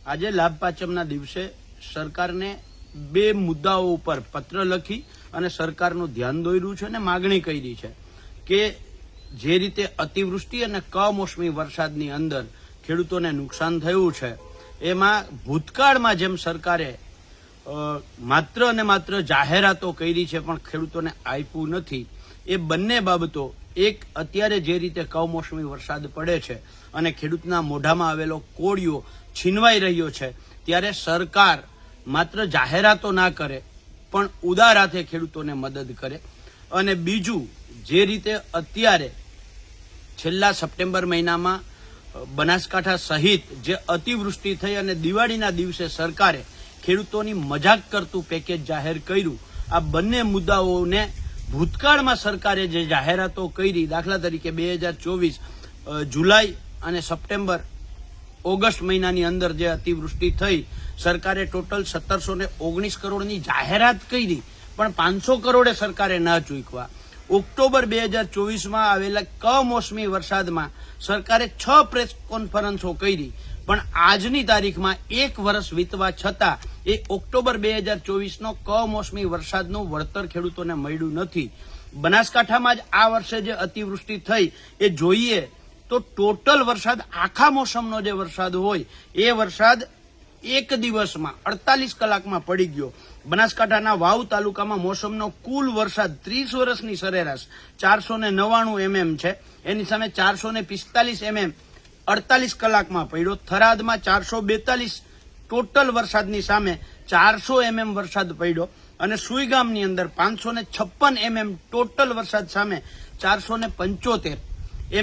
આજે લાભ પાંચમના દિવસે સરકારને બે મુદ્દાઓ ઉપર પત્ર લખી અને સરકારનું ધ્યાન દોર્યું છે અને માગણી કરી છે કે જે રીતે અતિવૃષ્ટિ અને કમોસમી વરસાદની અંદર ખેડૂતોને નુકસાન થયું છે એમાં ભૂતકાળમાં જેમ સરકારે માત્ર અને માત્ર જાહેરાતો કરી છે પણ ખેડૂતોને આપ્યું નથી, એ બંને બાબતો એક અત્યારે જે રીતે કમોસમી વરસાદ પડે છે અને ખેડૂતના મોઢામાં આવેલો કોળિયો છીનવાઈ રહ્યો છે ત્યારે સરકાર માત્ર જાહેરાતો ના કરે પણ ઉદાર હાથે ખેડૂતોને મદદ કરે। અને બીજું, જે રીતે અત્યારે છેલ્લા સપ્ટેમ્બર મહિનામાં બનાસકાંઠા સહિત જે અતિવૃષ્ટિ થઈ અને દિવાળીના દિવસે સરકારે ખેડૂતોની મજાક કરતું પેકેજ જાહેર કર્યું, આ બંને મુદ્દાઓને ભૂતકાળમાં સરકારે જે જાહેરાતો કરી, દાખલા તરીકે 2024 જુલાઈ અને સપ્ટેમ્બર ઓગસ્ટ મહિનાની અંદર જે અતિવૃષ્ટિ થઈ, સરકારે ટોટલ 1719 કરોડની જાહેરાત કરી પણ 500 કરોડે સરકારે ન ચૂકવા। ઓક્ટોબર 2024માં આવેલા કમોસમી વરસાદમાં સરકારે 6 પ્રેસ કોન્ફરન્સો કરી પણ આજની તારીખમાં 1 વર્ષ વીતવા છતાં એ ઓક્ટોબર 2024નો કમોસમી વરસાદનું વળતર ખેડૂતોને મળ્યું નથી। બનાસકાંઠામાં જ આ વર્ષે જે અતિવૃષ્ટિ થઈ એ જોઈએ તો ટોટલ વરસાદ આખા મોસમનો જે વરસાદ હોય એ વરસાદ એક દિવસમાં 48 કલાકમાં પડી ગયો। બનાસકાંઠાના વાવ તાલુકામાં મોસમનો કુલ વરસાદ 30 વર્ષની સરેરાશ 499 mm છે, એની સામે 445 mm 48 કલાકમાં પડ્યો। થરાદમાં 442 ટોટલ વરસાદની સામે 400 mm વરસાદ પડ્યો અને સુઈગામની અંદર 556 mm ટોટલ વરસાદ સામે 475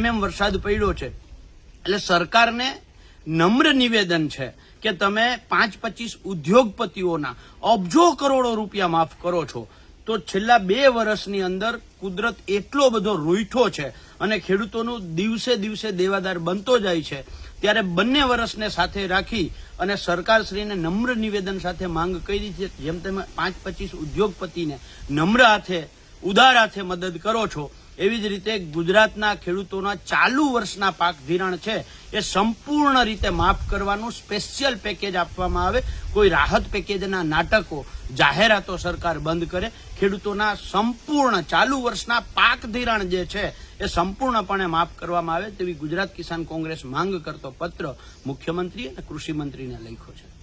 mm વરસાદ પડ્યો છે। એટલે સરકારને નમ્ર નિવેદન છે કે તમે 5-25 ઉદ્યોગપતિઓના અબજો કરોડો રૂપિયા માફ કરો છો તો છેલ્લા 2 વર્ષની અંદર કુદરત એટલો બધો રૂઠો છે અને ખેડૂતોનું દિવસે દિવસે દેવાદાર બનતો જાય છે, ત્યારે બંને વર્ષને સાથે રાખી અને સરકારશ્રીને નમ્ર નિવેદન સાથે માંગ કરી છે, જેમ તમે 5-25 ઉદ્યોગપતિને નમ્ર હાથે ઉદાર હાથે મદદ કરો છો એવી જ રીતે ગુજરાતના ખેડૂતોના ચાલુ વર્ષના પાક ધિરાણ છે એ સંપૂર્ણ રીતે માફ કરવાનું સ્પેશિયલ પેકેજ આપવામાં આવે। કોઈ રાહત પેકેજના નાટકો જાહેરાતો સરકાર બંધ કરે, ખેડૂતોના સંપૂર્ણ ચાલુ વર્ષના પાક ધિરાણ જે છે એ સંપૂર્ણપણે માફ કરવામાં આવે તેવી ગુજરાત કિસાન કોંગ્રેસ માંગ કરતો પત્ર મુખ્યમંત્રી અને કૃષિ મંત્રીને લખ્યો છે।